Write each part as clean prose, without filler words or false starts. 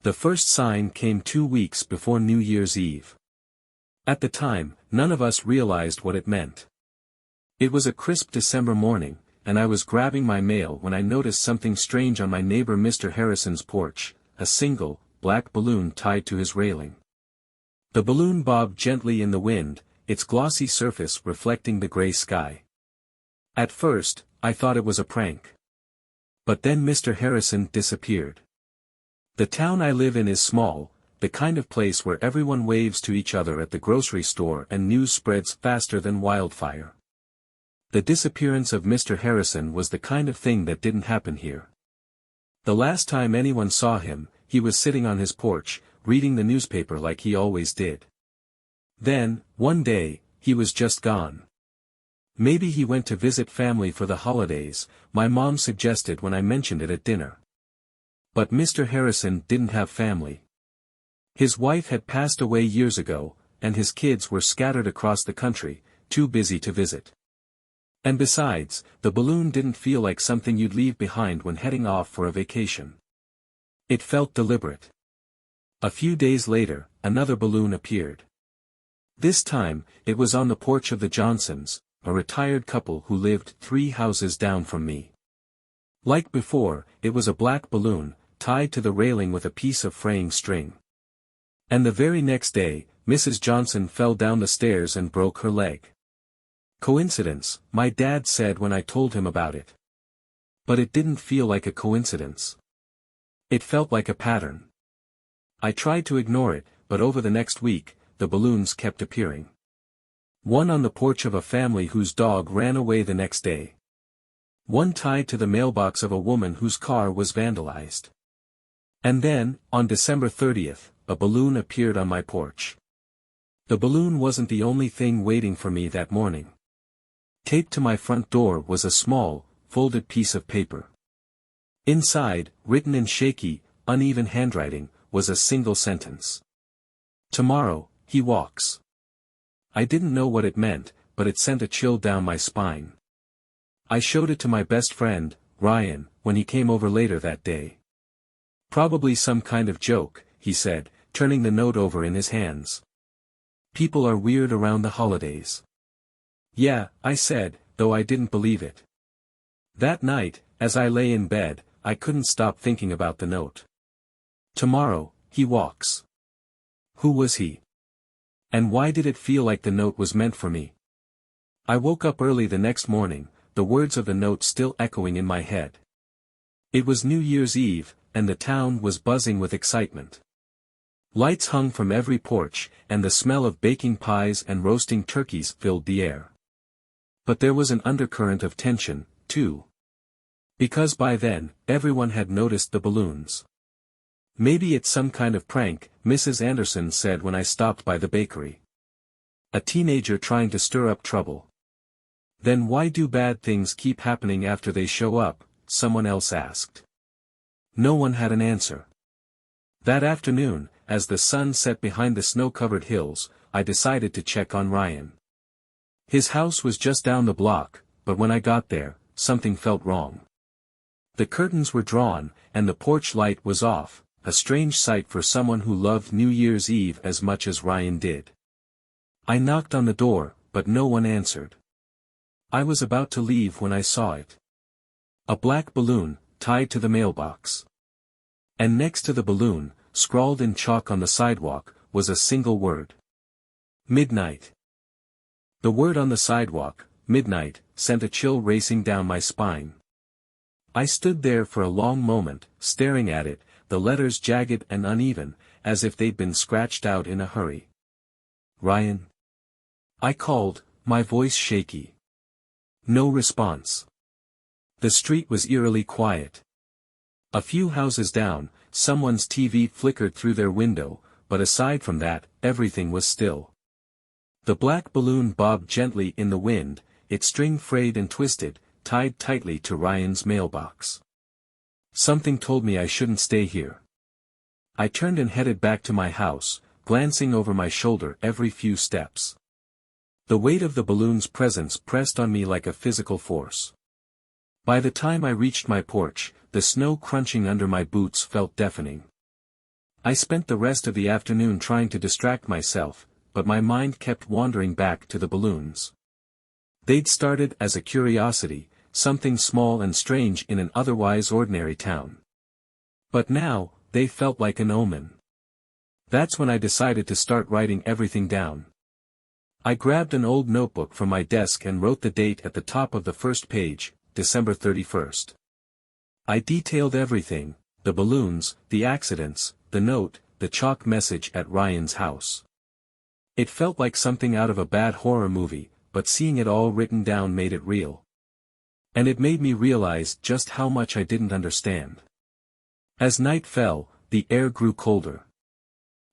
The first sign came 2 weeks before New Year's Eve. At the time, none of us realized what it meant. It was a crisp December morning, and I was grabbing my mail when I noticed something strange on my neighbor Mr. Harrison's porch, a single, black balloon tied to his railing. The balloon bobbed gently in the wind, its glossy surface reflecting the gray sky. At first, I thought it was a prank. But then Mr. Harrison disappeared. The town I live in is small, the kind of place where everyone waves to each other at the grocery store and news spreads faster than wildfire. The disappearance of Mr. Harrison was the kind of thing that didn't happen here. The last time anyone saw him, he was sitting on his porch, reading the newspaper like he always did. Then, one day, he was just gone. Maybe he went to visit family for the holidays, my mom suggested when I mentioned it at dinner. But Mr. Harrison didn't have family. His wife had passed away years ago, and his kids were scattered across the country, too busy to visit. And besides, the balloon didn't feel like something you'd leave behind when heading off for a vacation. It felt deliberate. A few days later, another balloon appeared. This time, it was on the porch of the Johnsons, a retired couple who lived 3 houses down from me. Like before, it was a black balloon, tied to the railing with a piece of fraying string. And the very next day, Mrs. Johnson fell down the stairs and broke her leg. Coincidence, my dad said when I told him about it. But it didn't feel like a coincidence. It felt like a pattern. I tried to ignore it, but over the next week, the balloons kept appearing. One on the porch of a family whose dog ran away the next day. One tied to the mailbox of a woman whose car was vandalized. And then, on December 30th, a balloon appeared on my porch. The balloon wasn't the only thing waiting for me that morning. Taped to my front door was a small, folded piece of paper. Inside, written in shaky, uneven handwriting, was a single sentence. Tomorrow, he walks. I didn't know what it meant, but it sent a chill down my spine. I showed it to my best friend, Ryan, when he came over later that day. Probably some kind of joke, he said, turning the note over in his hands. People are weird around the holidays. Yeah, I said, though I didn't believe it. That night, as I lay in bed, I couldn't stop thinking about the note. Tomorrow, he walks. Who was he? And why did it feel like the note was meant for me? I woke up early the next morning, the words of the note still echoing in my head. It was New Year's Eve, and the town was buzzing with excitement. Lights hung from every porch, and the smell of baking pies and roasting turkeys filled the air. But there was an undercurrent of tension, too. Because by then, everyone had noticed the balloons. Maybe it's some kind of prank, Mrs. Anderson said when I stopped by the bakery. A teenager trying to stir up trouble. Then why do bad things keep happening after they show up? Someone else asked. No one had an answer. That afternoon, as the sun set behind the snow-covered hills, I decided to check on Ryan. His house was just down the block, but when I got there, something felt wrong. The curtains were drawn, and the porch light was off, a strange sight for someone who loved New Year's Eve as much as Ryan did. I knocked on the door, but no one answered. I was about to leave when I saw it. A black balloon, tied to the mailbox. And next to the balloon, scrawled in chalk on the sidewalk, was a single word. Midnight. The word on the sidewalk, midnight, sent a chill racing down my spine. I stood there for a long moment, staring at it, the letters jagged and uneven, as if they'd been scratched out in a hurry. Ryan? I called, my voice shaky. No response. The street was eerily quiet. A few houses down, someone's TV flickered through their window, but aside from that, everything was still. The black balloon bobbed gently in the wind, its string frayed and twisted, tied tightly to Ryan's mailbox. Something told me I shouldn't stay here. I turned and headed back to my house, glancing over my shoulder every few steps. The weight of the balloon's presence pressed on me like a physical force. By the time I reached my porch, the snow crunching under my boots felt deafening. I spent the rest of the afternoon trying to distract myself, but my mind kept wandering back to the balloons. They'd started as a curiosity, something small and strange in an otherwise ordinary town. But now, they felt like an omen. That's when I decided to start writing everything down. I grabbed an old notebook from my desk and wrote the date at the top of the first page, December 31st. I detailed everything, the balloons, the accidents, the note, the chalk message at Ryan's house. It felt like something out of a bad horror movie, but seeing it all written down made it real. And it made me realize just how much I didn't understand. As night fell, the air grew colder.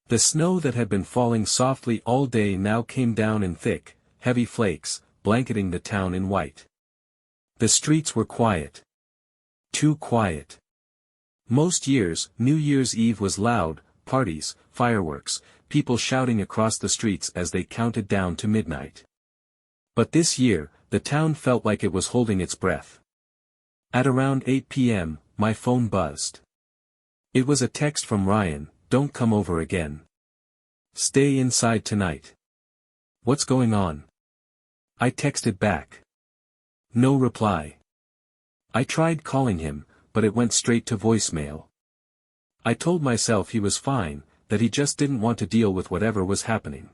The snow that had been falling softly all day now came down in thick, heavy flakes, blanketing the town in white. The streets were quiet. Too quiet. Most years, New Year's Eve was loud, parties, fireworks, people shouting across the streets as they counted down to midnight. But this year, the town felt like it was holding its breath. At around 8 p.m., my phone buzzed. It was a text from Ryan, "Don't come over again. Stay inside tonight." "What's going on?" I texted back. No reply. I tried calling him, but it went straight to voicemail. I told myself he was fine, that he just didn't want to deal with whatever was happening.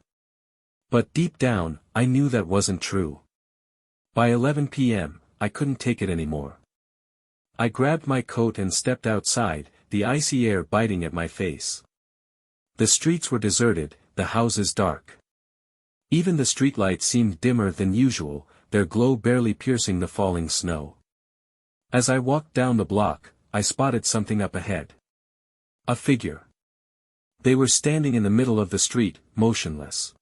But deep down, I knew that wasn't true. By 11 p.m., I couldn't take it anymore. I grabbed my coat and stepped outside, the icy air biting at my face. The streets were deserted, the houses dark. Even the streetlights seemed dimmer than usual, their glow barely piercing the falling snow. As I walked down the block, I spotted something up ahead. A figure. They were standing in the middle of the street, motionless.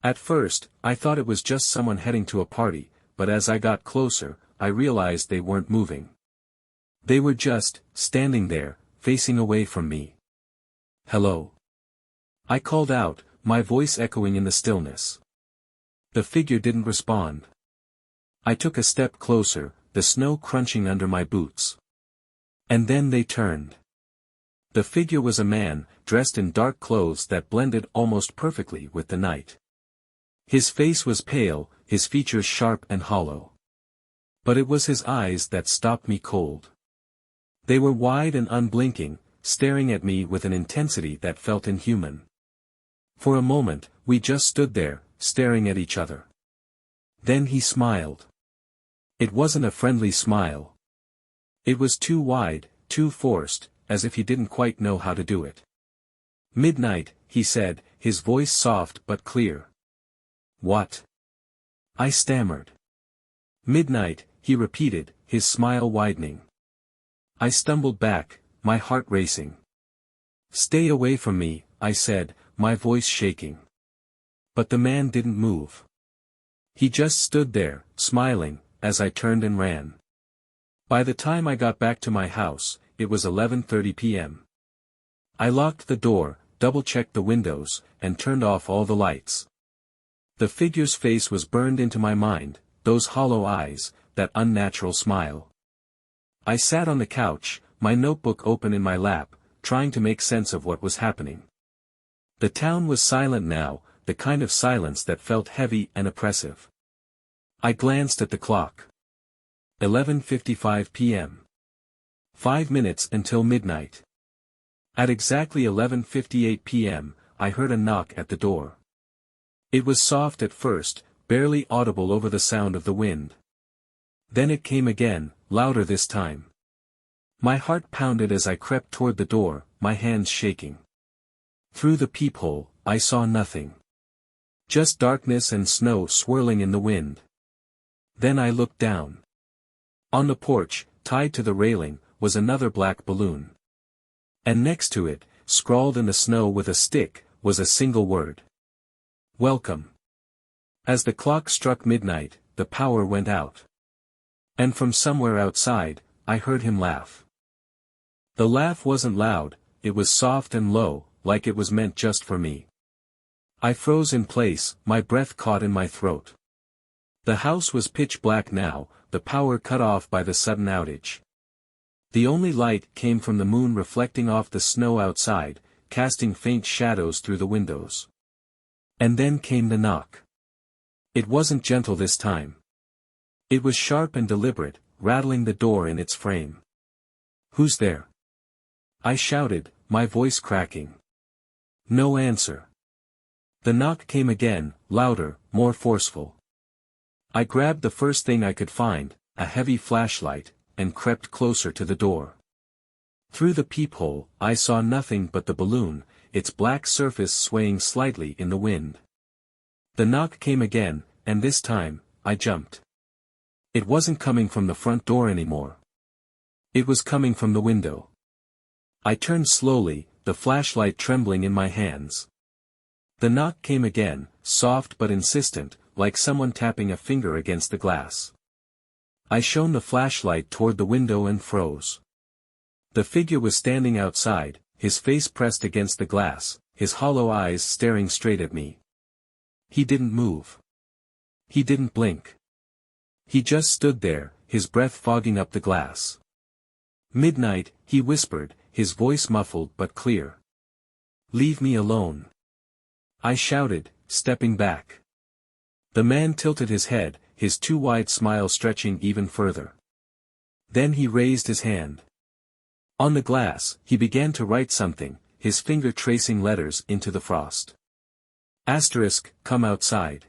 At first, I thought it was just someone heading to a party, but as I got closer, I realized they weren't moving. They were just standing there, facing away from me. "Hello." I called out, my voice echoing in the stillness. The figure didn't respond. I took a step closer, the snow crunching under my boots. And then they turned. The figure was a man, dressed in dark clothes that blended almost perfectly with the night. His face was pale, his features sharp and hollow. But it was his eyes that stopped me cold. They were wide and unblinking, staring at me with an intensity that felt inhuman. For a moment, we just stood there, staring at each other. Then he smiled. It wasn't a friendly smile. It was too wide, too forced, as if he didn't quite know how to do it. "Midnight," he said, his voice soft but clear. "What?" I stammered. "Midnight," he repeated, his smile widening. I stumbled back, my heart racing. "Stay away from me," I said, my voice shaking. But the man didn't move. He just stood there, smiling, as I turned and ran. By the time I got back to my house, it was 11:30 p.m. I locked the door, double-checked the windows, and turned off all the lights. The figure's face was burned into my mind, those hollow eyes, that unnatural smile. I sat on the couch, my notebook open in my lap, trying to make sense of what was happening. The town was silent now, the kind of silence that felt heavy and oppressive. I glanced at the clock. 11:55 p.m. 5 minutes until midnight. At exactly 11:58 p.m., I heard a knock at the door. It was soft at first, barely audible over the sound of the wind. Then it came again, louder this time. My heart pounded as I crept toward the door, my hands shaking. Through the peephole, I saw nothing. Just darkness and snow swirling in the wind. Then I looked down. On the porch, tied to the railing, was another black balloon. And next to it, scrawled in the snow with a stick, was a single word. "Welcome." As the clock struck midnight, the power went out. And from somewhere outside, I heard him laugh. The laugh wasn't loud, it was soft and low, like it was meant just for me. I froze in place, my breath caught in my throat. The house was pitch black now, the power cut off by the sudden outage. The only light came from the moon reflecting off the snow outside, casting faint shadows through the windows. And then came the knock. It wasn't gentle this time. It was sharp and deliberate, rattling the door in its frame. "Who's there?" I shouted, my voice cracking. No answer. The knock came again, louder, more forceful. I grabbed the first thing I could find, a heavy flashlight, and crept closer to the door. Through the peephole, I saw nothing but the balloon, its black surface swaying slightly in the wind. The knock came again, and this time, I jumped. It wasn't coming from the front door anymore. It was coming from the window. I turned slowly, the flashlight trembling in my hands. The knock came again, soft but insistent, like someone tapping a finger against the glass. I shone the flashlight toward the window and froze. The figure was standing outside, his face pressed against the glass, his hollow eyes staring straight at me. He didn't move. He didn't blink. He just stood there, his breath fogging up the glass. "Midnight," he whispered, his voice muffled but clear. "Leave me alone." I shouted, stepping back. The man tilted his head, his too wide smile stretching even further. Then he raised his hand. On the glass, he began to write something, his finger tracing letters into the frost. Asterisk, "Come outside."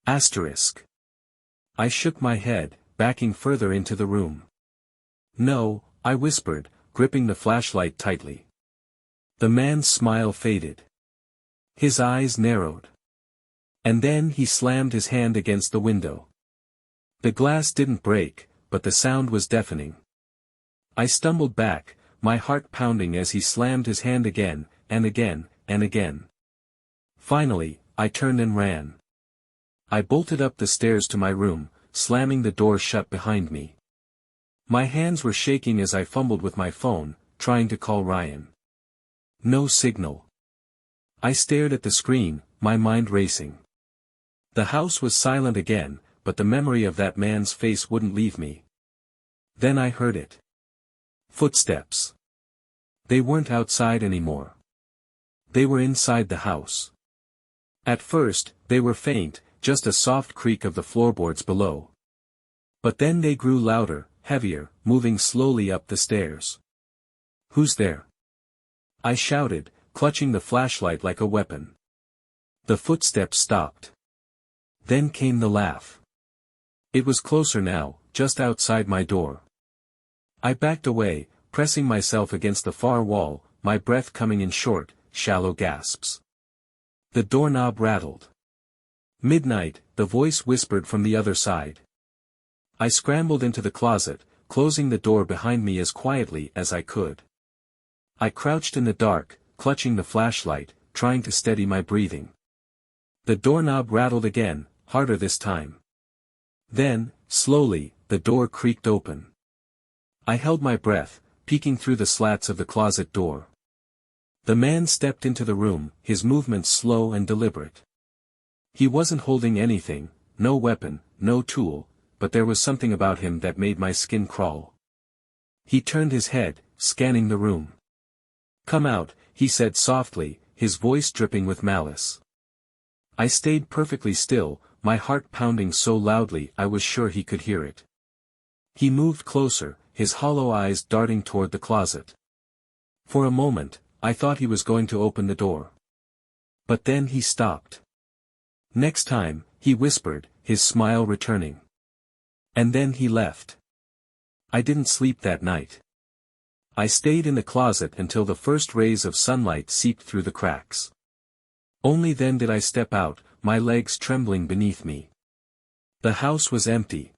Asterisk. I shook my head, backing further into the room. "No," I whispered, gripping the flashlight tightly. The man's smile faded. His eyes narrowed. And then he slammed his hand against the window. The glass didn't break, but the sound was deafening. I stumbled back, my heart pounding as he slammed his hand again, and again, and again. Finally, I turned and ran. I bolted up the stairs to my room, slamming the door shut behind me. My hands were shaking as I fumbled with my phone, trying to call Ryan. No signal. I stared at the screen, my mind racing. The house was silent again, but the memory of that man's face wouldn't leave me. Then I heard it. Footsteps. They weren't outside anymore. They were inside the house. At first, they were faint, just a soft creak of the floorboards below. But then they grew louder, heavier, moving slowly up the stairs. "Who's there?" I shouted, clutching the flashlight like a weapon. The footsteps stopped. Then came the laugh. It was closer now, just outside my door. I backed away, pressing myself against the far wall, my breath coming in short, shallow gasps. The doorknob rattled. "Midnight," the voice whispered from the other side. I scrambled into the closet, closing the door behind me as quietly as I could. I crouched in the dark, clutching the flashlight, trying to steady my breathing. The doorknob rattled again, harder this time. Then, slowly, the door creaked open. I held my breath, peeking through the slats of the closet door. The man stepped into the room, his movements slow and deliberate. He wasn't holding anything, no weapon, no tool, but there was something about him that made my skin crawl. He turned his head, scanning the room. "Come out," he said softly, his voice dripping with malice. I stayed perfectly still, my heart pounding so loudly I was sure he could hear it. He moved closer, his hollow eyes darting toward the closet. For a moment, I thought he was going to open the door. But then he stopped. "Next time," he whispered, his smile returning. And then he left. I didn't sleep that night. I stayed in the closet until the first rays of sunlight seeped through the cracks. Only then did I step out, my legs trembling beneath me. The house was empty.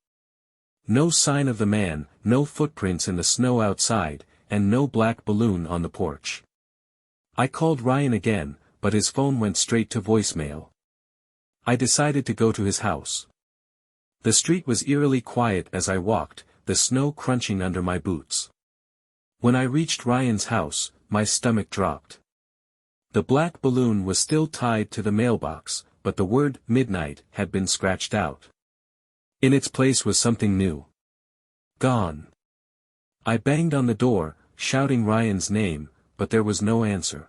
No sign of the man, no footprints in the snow outside, and no black balloon on the porch. I called Ryan again, but his phone went straight to voicemail. I decided to go to his house. The street was eerily quiet as I walked, the snow crunching under my boots. When I reached Ryan's house, my stomach dropped. The black balloon was still tied to the mailbox, but the word "midnight" had been scratched out. In its place was something new. Gone. I banged on the door, shouting Ryan's name, but there was no answer.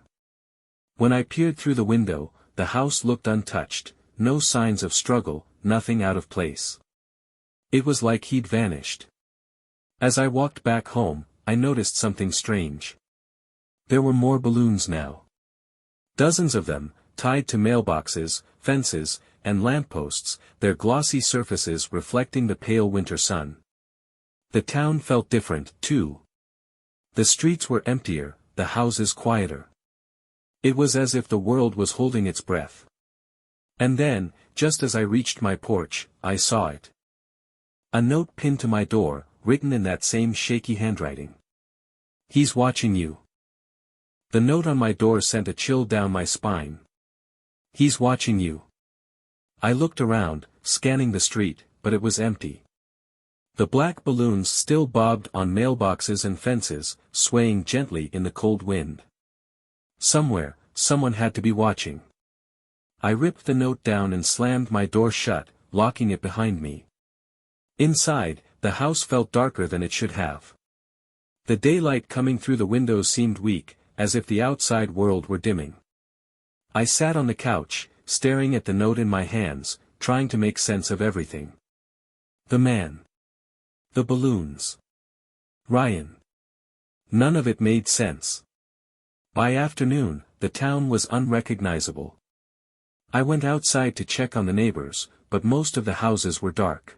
When I peered through the window, the house looked untouched, no signs of struggle, nothing out of place. It was like he'd vanished. As I walked back home, I noticed something strange. There were more balloons now. Dozens of them, tied to mailboxes, fences, and lampposts, their glossy surfaces reflecting the pale winter sun. The town felt different, too. The streets were emptier, the houses quieter. It was as if the world was holding its breath. And then, just as I reached my porch, I saw it. A note pinned to my door, written in that same shaky handwriting. "He's watching you." The note on my door sent a chill down my spine. "He's watching you." I looked around, scanning the street, but it was empty. The black balloons still bobbed on mailboxes and fences, swaying gently in the cold wind. Somewhere, someone had to be watching. I ripped the note down and slammed my door shut, locking it behind me. Inside, the house felt darker than it should have. The daylight coming through the windows seemed weak, as if the outside world were dimming. I sat on the couch, staring at the note in my hands, trying to make sense of everything. The man. The balloons. Ryan. None of it made sense. By afternoon, the town was unrecognizable. I went outside to check on the neighbors, but most of the houses were dark.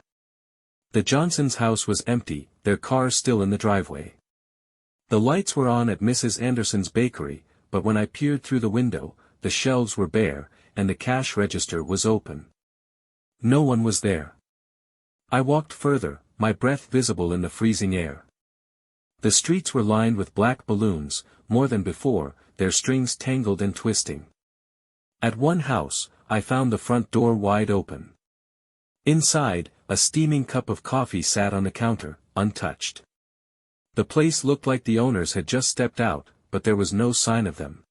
The Johnsons' house was empty, their car still in the driveway. The lights were on at Mrs. Anderson's bakery, but when I peered through the window, the shelves were bare, and the cash register was open. No one was there. I walked further, my breath visible in the freezing air. The streets were lined with black balloons, more than before, their strings tangled and twisting. At one house, I found the front door wide open. Inside, a steaming cup of coffee sat on the counter, untouched. The place looked like the owners had just stepped out, but there was no sign of them.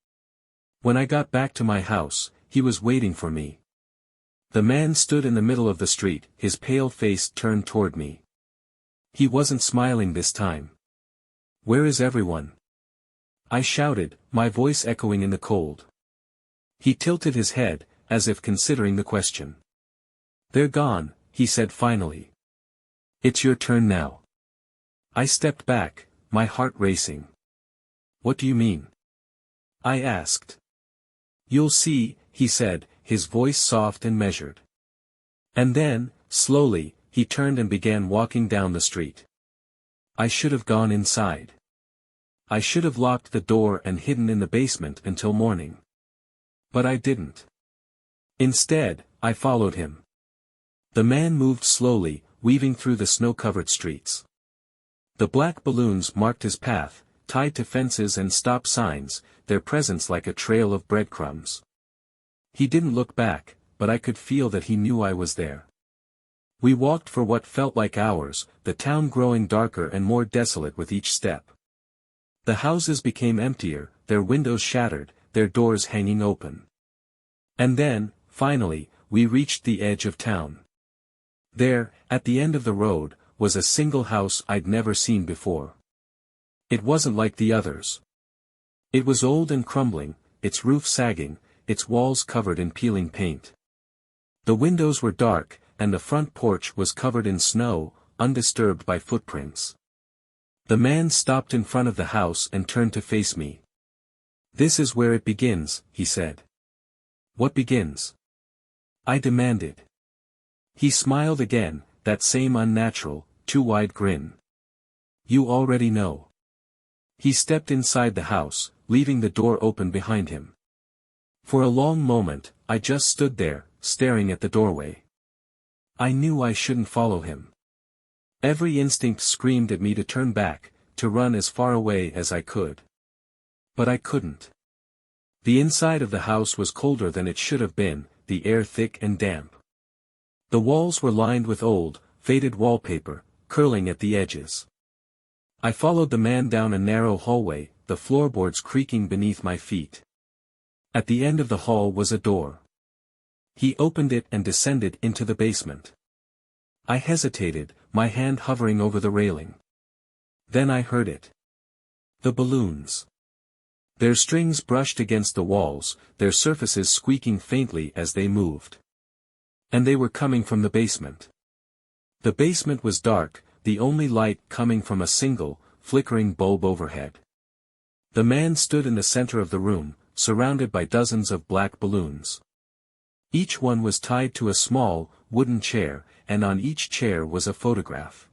When I got back to my house, he was waiting for me. The man stood in the middle of the street, his pale face turned toward me. He wasn't smiling this time. "Where is everyone?" I shouted, my voice echoing in the cold. He tilted his head, as if considering the question. "They're gone," he said finally. "It's your turn now." I stepped back, my heart racing. "What do you mean?" I asked. "You'll see," he said, his voice soft and measured. And then, slowly, he turned and began walking down the street. I should have gone inside. I should have locked the door and hidden in the basement until morning. But I didn't. Instead, I followed him. The man moved slowly, weaving through the snow-covered streets. The black balloons marked his path, tied to fences and stop signs, their presence like a trail of breadcrumbs. He didn't look back, but I could feel that he knew I was there. We walked for what felt like hours, the town growing darker and more desolate with each step. The houses became emptier, their windows shattered, their doors hanging open. And then, finally, we reached the edge of town. There, at the end of the road, was a single house I'd never seen before. It wasn't like the others. It was old and crumbling, its roof sagging, its walls covered in peeling paint. The windows were dark, and the front porch was covered in snow, undisturbed by footprints. The man stopped in front of the house and turned to face me. "This is where it begins," he said. "What begins?" I demanded. He smiled again, that same unnatural, too wide grin. "You already know." He stepped inside the house, leaving the door open behind him. For a long moment, I just stood there, staring at the doorway. I knew I shouldn't follow him. Every instinct screamed at me to turn back, to run as far away as I could. But I couldn't. The inside of the house was colder than it should have been, the air thick and damp. The walls were lined with old, faded wallpaper, curling at the edges. I followed the man down a narrow hallway, the floorboards creaking beneath my feet. At the end of the hall was a door. He opened it and descended into the basement. I hesitated, my hand hovering over the railing. Then I heard it. The balloons. Their strings brushed against the walls, their surfaces squeaking faintly as they moved. And they were coming from the basement. The basement was dark, the only light coming from a single, flickering bulb overhead. The man stood in the center of the room, surrounded by dozens of black balloons. Each one was tied to a small, wooden chair, and on each chair was a photograph.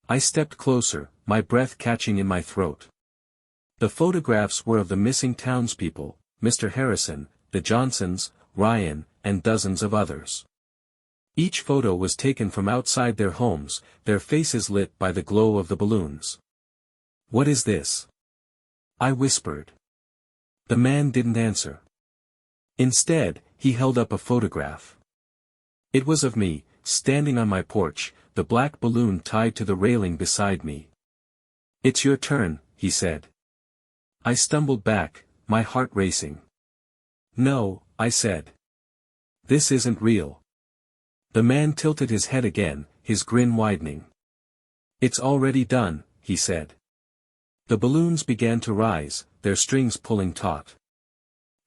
I stepped closer, my breath catching in my throat. The photographs were of the missing townspeople, Mr. Harrison, the Johnsons, Ryan, and dozens of others. Each photo was taken from outside their homes, their faces lit by the glow of the balloons. "What is this?" I whispered. The man didn't answer. Instead, he held up a photograph. It was of me, standing on my porch, the black balloon tied to the railing beside me. "It's your turn," he said. I stumbled back, my heart racing. "No," I said. "This isn't real." The man tilted his head again, his grin widening. "It's already done," he said. The balloons began to rise, their strings pulling taut.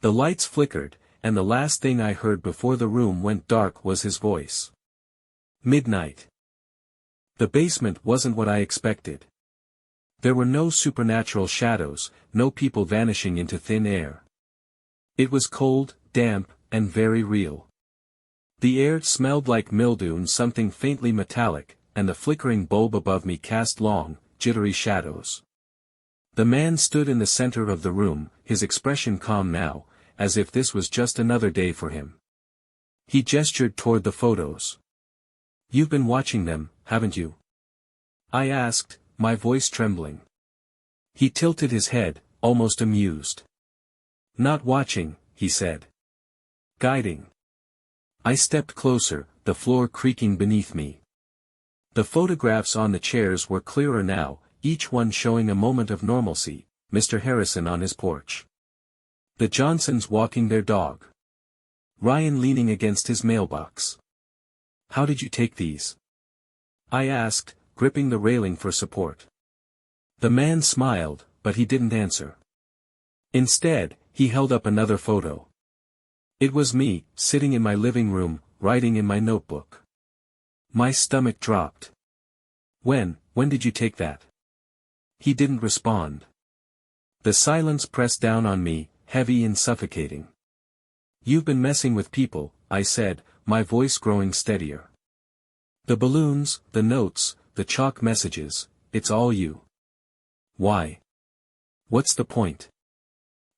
The lights flickered, and the last thing I heard before the room went dark was his voice. Midnight. The basement wasn't what I expected. There were no supernatural shadows, no people vanishing into thin air. It was cold, damp, and very real. The air smelled like mildew and something faintly metallic, and the flickering bulb above me cast long, jittery shadows. The man stood in the center of the room, his expression calm now, as if this was just another day for him. He gestured toward the photos. "You've been watching them, haven't you?" I asked, my voice trembling. He tilted his head, almost amused. "Not watching," he said. "Guiding." I stepped closer, the floor creaking beneath me. The photographs on the chairs were clearer now, each one showing a moment of normalcy, Mr. Harrison on his porch. The Johnsons walking their dog. Ryan leaning against his mailbox. "How did you take these?" I asked, gripping the railing for support. The man smiled, but he didn't answer. Instead, he held up another photo. It was me, sitting in my living room, writing in my notebook. My stomach dropped. When did you take that?" He didn't respond. The silence pressed down on me, heavy and suffocating. "You've been messing with people," I said, my voice growing steadier. "The balloons, the notes, the chalk messages, it's all you." "Why? What's the point?"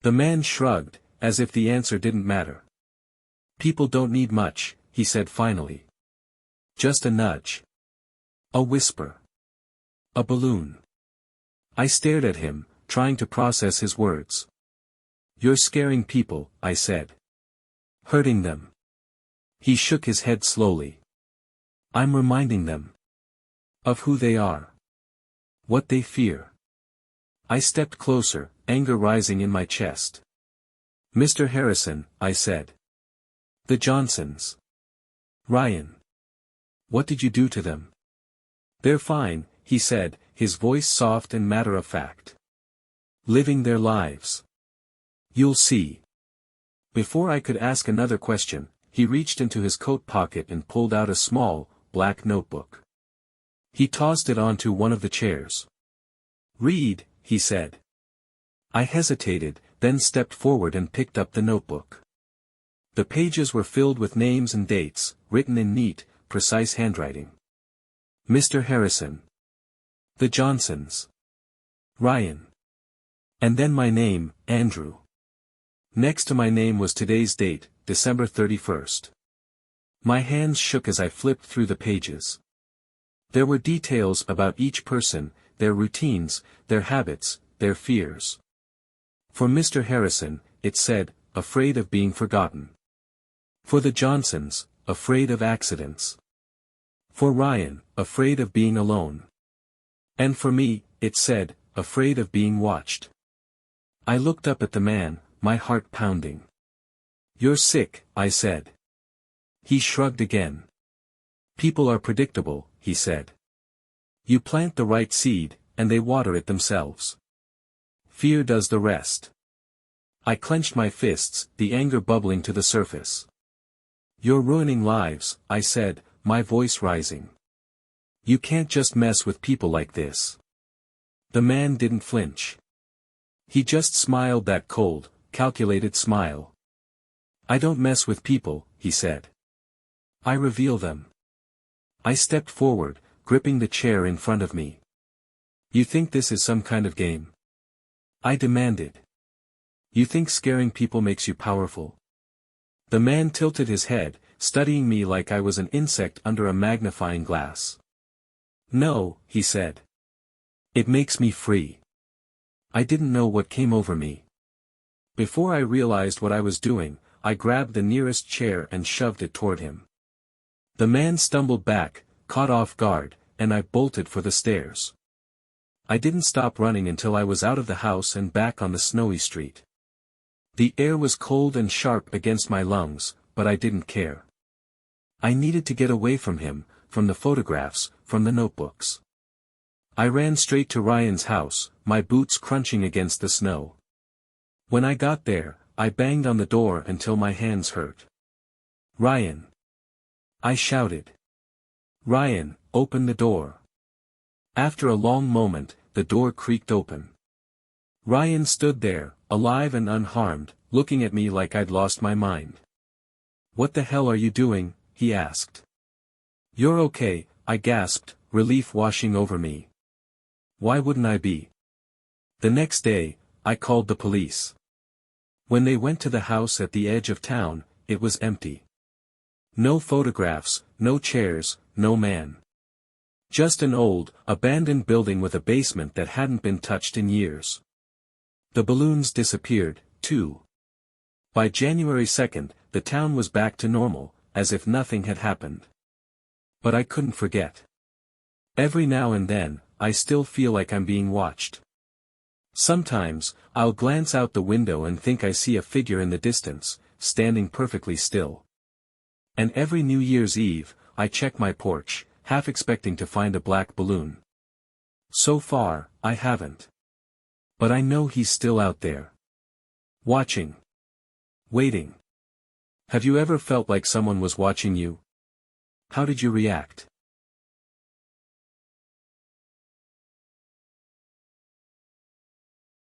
The man shrugged, as if the answer didn't matter. "People don't need much," he said finally. "Just a nudge. A whisper. A balloon." I stared at him, trying to process his words. "You're scaring people," I said. "Hurting them." He shook his head slowly. "I'm reminding them. Of who they are. What they fear." I stepped closer, anger rising in my chest. "Mr. Harrison," I said. "The Johnsons. Ryan. What did you do to them?" "They're fine," he said, his voice soft and matter-of-fact. "Living their lives. You'll see." Before I could ask another question, he reached into his coat pocket and pulled out a small, black notebook. He tossed it onto one of the chairs. "Read," he said. I hesitated, then stepped forward and picked up the notebook. The pages were filled with names and dates, written in neat, precise handwriting. Mr. Harrison. The Johnsons. Ryan. And then my name, Andrew. Next to my name was today's date, December 31st. My hands shook as I flipped through the pages. There were details about each person, their routines, their habits, their fears. For Mr. Harrison, it said, afraid of being forgotten. For the Johnsons, afraid of accidents. For Ryan, afraid of being alone. And for me, it said, afraid of being watched. I looked up at the man, my heart pounding. "You're sick," I said. He shrugged again. "People are predictable," he said. "You plant the right seed, and they water it themselves. Fear does the rest." I clenched my fists, the anger bubbling to the surface. "You're ruining lives," I said, my voice rising. "You can't just mess with people like this." The man didn't flinch. He just smiled, that cold, calculated smile. "I don't mess with people," he said. "I reveal them." I stepped forward, gripping the chair in front of me. "You think this is some kind of game?" I demanded. "You think scaring people makes you powerful?" The man tilted his head, studying me like I was an insect under a magnifying glass. "No," he said. "It makes me free." I didn't know what came over me. Before I realized what I was doing, I grabbed the nearest chair and shoved it toward him. The man stumbled back, caught off guard, and I bolted for the stairs. I didn't stop running until I was out of the house and back on the snowy street. The air was cold and sharp against my lungs, but I didn't care. I needed to get away from him, from the photographs, from the notebooks. I ran straight to Ryan's house, my boots crunching against the snow. When I got there, I banged on the door until my hands hurt. "Ryan!" I shouted. "Ryan, open the door." After a long moment, the door creaked open. Ryan stood there, alive and unharmed, looking at me like I'd lost my mind. "What the hell are you doing?" he asked. "You're okay," I gasped, relief washing over me. Why wouldn't I be? The next day, I called the police. When they went to the house at the edge of town, it was empty. No photographs, no chairs, no man. Just an old, abandoned building with a basement that hadn't been touched in years. The balloons disappeared, too. By January 2nd, the town was back to normal, as if nothing had happened. But I couldn't forget. Every now and then, I still feel like I'm being watched. Sometimes, I'll glance out the window and think I see a figure in the distance, standing perfectly still. And every New Year's Eve, I check my porch, half expecting to find a black balloon. So far, I haven't. But I know he's still out there. Watching. Waiting. Have you ever felt like someone was watching you? How did you react?